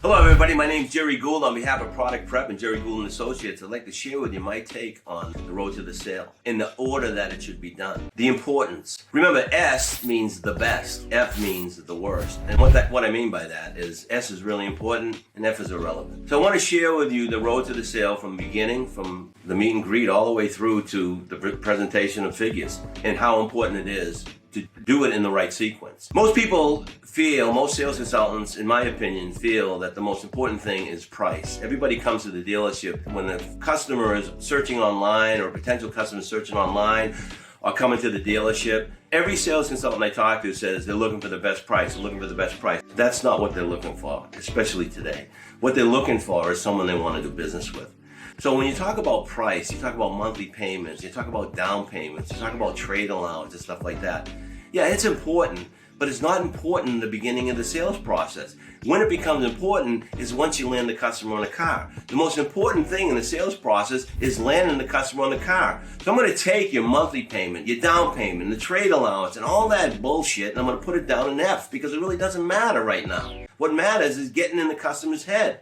Hello everybody, my name is Gerry Gould. On behalf of Product Prep and Gerry Gould & Associates, I'd like to share with you my take on the road to the sale in the order that it should be done. The importance. Remember, S means the best, F means the worst. And what I mean by that is S is really important and F is irrelevant. So I want to share with you the road to the sale from the beginning, from the meet and greet all the way through to the presentation of figures, and how important it is to do it in the right sequence. Most sales consultants, in my opinion, feel that the most important thing is price. Everybody comes to the dealership when the customer is searching online or a potential customer is searching online or coming to the dealership. Every sales consultant I talk to says they're looking for the best price, they're looking for the best price. That's not what they're looking for, especially today. What they're looking for is someone they want to do business with. So when you talk about price, you talk about monthly payments, you talk about down payments, you talk about trade allowance and stuff like that. Yeah, it's important, but it's not important in the beginning of the sales process. When it becomes important is once you land the customer on the car. The most important thing in the sales process is landing the customer on the car. So I'm going to take your monthly payment, your down payment, the trade allowance, and all that bullshit, and I'm going to put it down in F because it really doesn't matter right now. What matters is getting in the customer's head.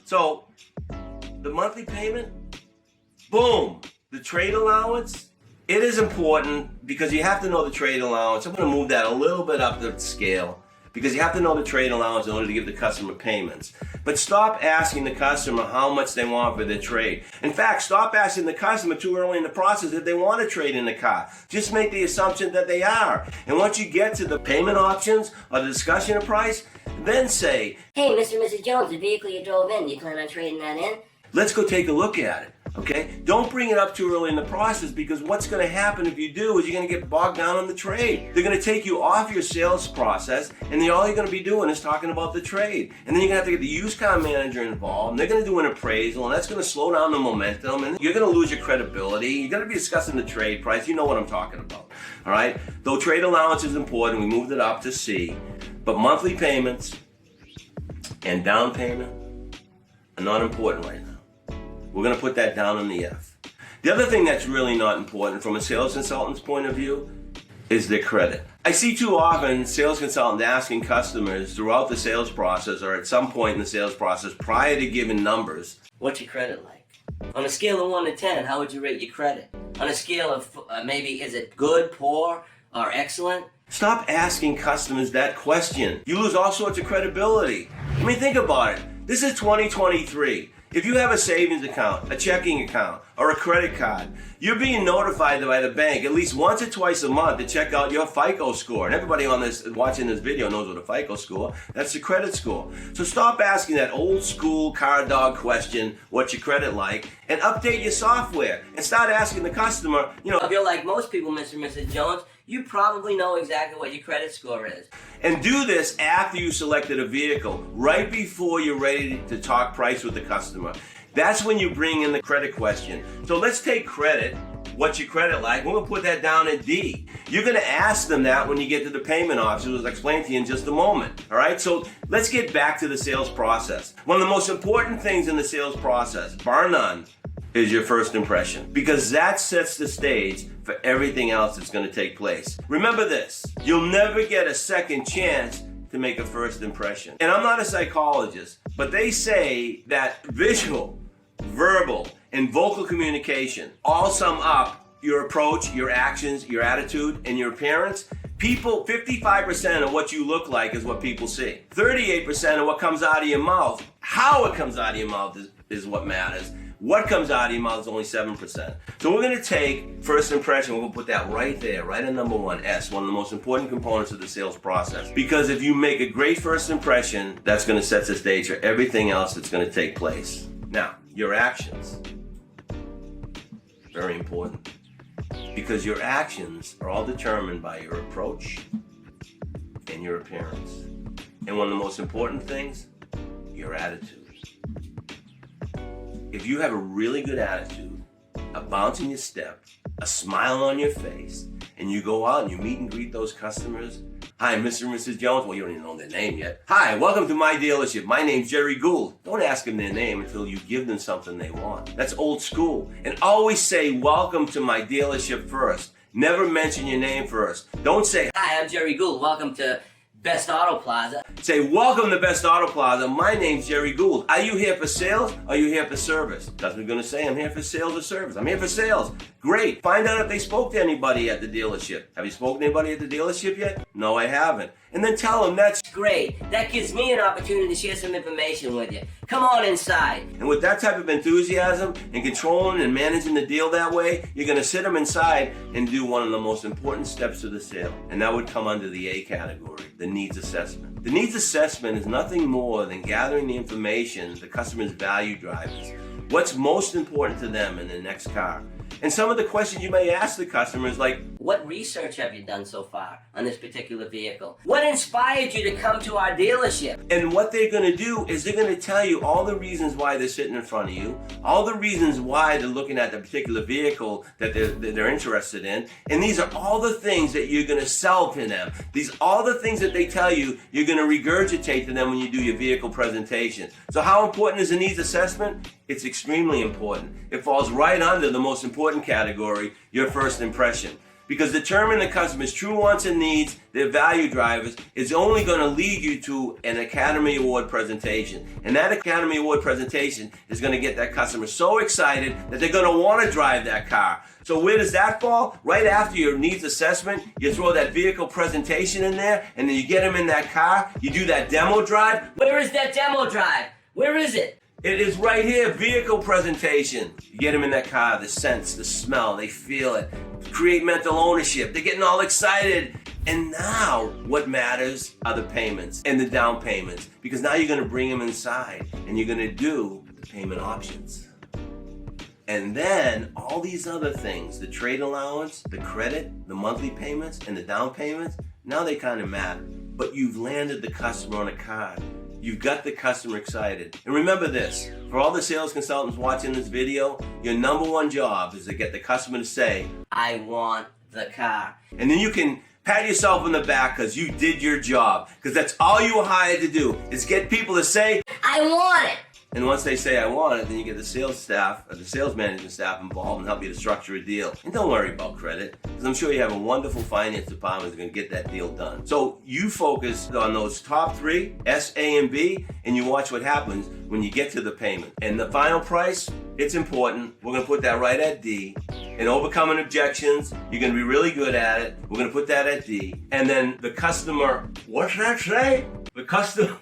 So the monthly payment, boom. The trade allowance, it is important because you have to know the trade allowance. I'm going to move that a little bit up the scale because you have to know the trade allowance in order to give the customer payments. But stop asking the customer how much they want for their trade. In fact, stop asking the customer too early in the process if they want to trade in the car. Just make the assumption that they are. And once you get to the payment options or the discussion of price, then say, "Hey, Mr. and Mrs. Jones, the vehicle you drove in, do you plan on trading that in?" Let's go take a look at it. Okay? Don't bring it up too early in the process because what's going to happen if you do is you're going to get bogged down on the trade. They're going to take you off your sales process and then all you're going to be doing is talking about the trade. And then you're going to have to get the used car manager involved and they're going to do an appraisal and that's going to slow down the momentum and you're going to lose your credibility. You're going to be discussing the trade price. You know what I'm talking about. All right? Though trade allowance is important, we moved it up to C. But monthly payments and down payment are not important right now. We're going to put that down in the F. The other thing that's really not important from a sales consultant's point of view is their credit. I see too often sales consultants asking customers throughout the sales process or at some point in the sales process prior to giving numbers, "What's your credit like? On a scale of 1 to 10, how would you rate your credit? On a scale of maybe is it good, poor, or excellent?" Stop asking customers that question. You lose all sorts of credibility. I mean, think about it. This is 2023. If you have a savings account, a checking account, or a credit card, you're being notified by the bank at least once or twice a month to check out your FICO score. And everybody watching this video knows what a FICO score. That's the credit score. So stop asking that old school car dog question, "What's your credit like?" and update your software and start asking the customer, If you're like most people, Mr. and Mrs. Jones, you probably know exactly what your credit score is. And do this after you selected a vehicle, right before you're ready to talk price with the customer. That's when you bring in the credit question. So let's take credit. What's your credit like? We're going to put that down at D. You're going to ask them that when you get to the payment options, as I'll explain to you in just a moment. All right? So let's get back to the sales process. One of the most important things in the sales process, bar none, is your first impression, because that sets the stage for everything else that's going to take place. Remember this, you'll never get a second chance to make a first impression. And I'm not a psychologist, but they say that visual, verbal, and vocal communication all sum up your approach, your actions, your attitude, and your appearance. 55% of what you look like is what people see. 38% of what comes out of your mouth, how it comes out of your mouth is what matters. What comes out of your mouth is only 7%. So we're going to take first impression, we're going to put that right there, right in number 1, S, one of the most important components of the sales process. Because if you make a great first impression, that's going to set the stage for everything else that's going to take place. Now, your actions. Very important. Because your actions are all determined by your approach and your appearance. And one of the most important things, your attitude. If you have a really good attitude, a bounce in your step, a smile on your face, and you go out and you meet and greet those customers, "Hi, Mr. and Mrs. Jones." Well, you don't even know their name yet. "Hi, welcome to my dealership. My name's Gerry Gould." Don't ask them their name until you give them something they want. That's old school. And always say, "Welcome to my dealership" first. Never mention your name first. Don't say, "Hi, I'm Gerry Gould. Welcome to Best Auto Plaza. Say, welcome to Best Auto Plaza. My name's Gerry Gould. Are you here for sales? Or are you here for service? Customer's going to say, I'm here for sales or service. I'm here for sales. Great. Find out if they spoke to anybody at the dealership. Have you spoken to anybody at the dealership yet? No, I haven't. And then tell them that's Great. That gives me an opportunity to share some information with you. Come on inside. And with that type of enthusiasm and controlling and managing the deal that way, you're going to sit them inside and do one of the most important steps of the sale. And that would come under the A category, the needs assessment. The needs assessment is nothing more than gathering the information, the customer's value drivers. What's most important to them in the next car? And some of the questions you may ask the customer is like, what research have you done so far on this particular vehicle? What inspired you to come to our dealership? And what they're going to do is they're going to tell you all the reasons why they're sitting in front of you, all the reasons why they're looking at the particular vehicle that they're interested in. And these are all the things that you're going to sell to them. These are all the things that they tell you you're going to regurgitate to them when you do your vehicle presentation. So how important is a needs assessment? It's extremely important. It falls right under the most important category, your first impression. Because determining the customer's true wants and needs, their value drivers, is only going to lead you to an Academy Award presentation. And that Academy Award presentation is going to get that customer so excited that they're going to want to drive that car. So where does that fall? Right after your needs assessment, you throw that vehicle presentation in there, and then you get them in that car, you do that demo drive. Where is that demo drive? Where is it? It is right here, vehicle presentation. You get them in that car, the sense, the smell, they feel it. Create mental ownership. They're getting all excited. And now what matters are the payments and the down payments. Because now you're going to bring them inside and you're going to do the payment options. And then all these other things, the trade allowance, the credit, the monthly payments, and the down payments, now they kind of matter. But you've landed the customer on a card. You've got the customer excited. And remember this, for all the sales consultants watching this video, your number one job is to get the customer to say, I want the car. And then you can pat yourself on the back because you did your job. Because that's all you were hired to do, is get people to say, I want it. And once they say, I want it, then you get the sales staff, or the sales management staff involved and help you to structure a deal. And don't worry about credit, because I'm sure you have a wonderful finance department that's going to get that deal done. So you focus on those top three, S, A, and B, and you watch what happens when you get to the payment. And the final price, it's important. We're going to put that right at D. And overcoming objections, you're going to be really good at it. We're going to put that at D. And then the customer, what's that say? The customer...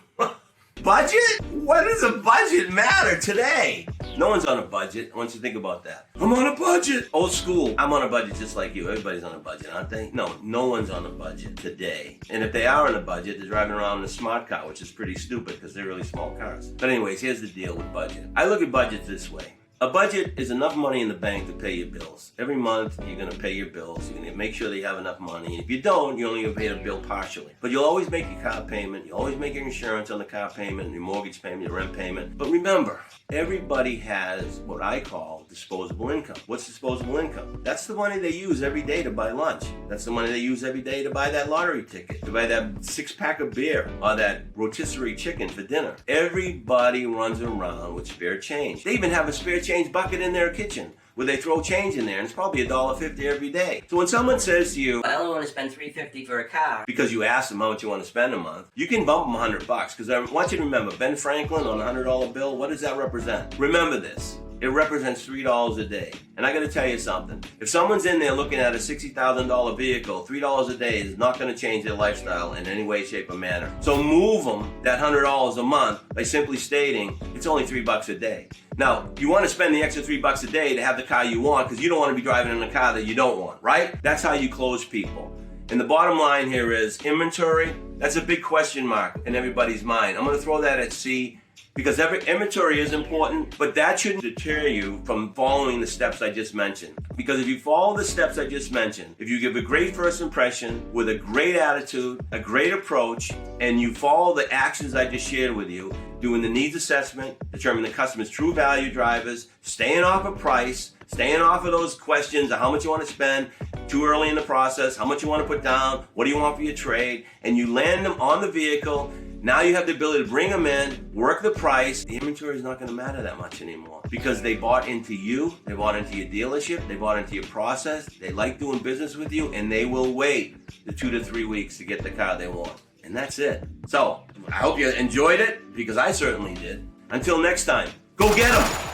Budget? What does a budget matter today? No one's on a budget. I want you to think about that. I'm on a budget. Old school. I'm on a budget just like you. Everybody's on a budget, aren't they? No one's on a budget today. And if they are on a budget, they're driving around in a smart car, which is pretty stupid because they're really small cars. But anyways, here's the deal with budget. I look at budgets this way. A budget is enough money in the bank to pay your bills. Every month, you're going to pay your bills. You're going to make sure that you have enough money. If you don't, you're only going to pay the bill partially. But you'll always make your car payment. You always make your insurance on the car payment, your mortgage payment, your rent payment. But remember, everybody has what I call disposable income. What's disposable income? That's the money they use every day to buy lunch. That's the money they use every day to buy that lottery ticket, to buy that 6-pack of beer, or that rotisserie chicken for dinner. Everybody runs around with spare change. They even have a spare change bucket in their kitchen where they throw change in there, and it's probably $1.50 every day. So when someone says to you, I only want to spend $350 for a car, because you ask them how much you want to spend a month, you can bump them $100. Because I want you to remember, Ben Franklin on a $100 bill, what does that represent? Remember this. It represents $3 a day. And I got to tell you something. If someone's in there looking at a $60,000 vehicle, $3 a day is not going to change their lifestyle in any way, shape, or manner. So move them that $100 a month by simply stating it's only $3 a day. Now, you want to spend the extra $3 a day to have the car you want because you don't want to be driving in a car that you don't want, right? That's how you close people. And the bottom line here is inventory. That's a big question mark in everybody's mind. I'm going to throw that at C. Because every inventory is important, but that shouldn't deter you from following the steps I just mentioned. Because if you follow the steps I just mentioned, if you give a great first impression with a great attitude, a great approach, and you follow the actions I just shared with you, doing the needs assessment, determining the customer's true value drivers, staying off of price, staying off of those questions of how much you want to spend too early in the process, how much you want to put down, what do you want for your trade, and you land them on the vehicle. Now you have the ability to bring them in, work the price. The inventory is not going to matter that much anymore because they bought into you, they bought into your dealership, they bought into your process, they like doing business with you, and they will wait the 2 to 3 weeks to get the car they want. And that's it. So, I hope you enjoyed it, because I certainly did. Until next time, go get 'em!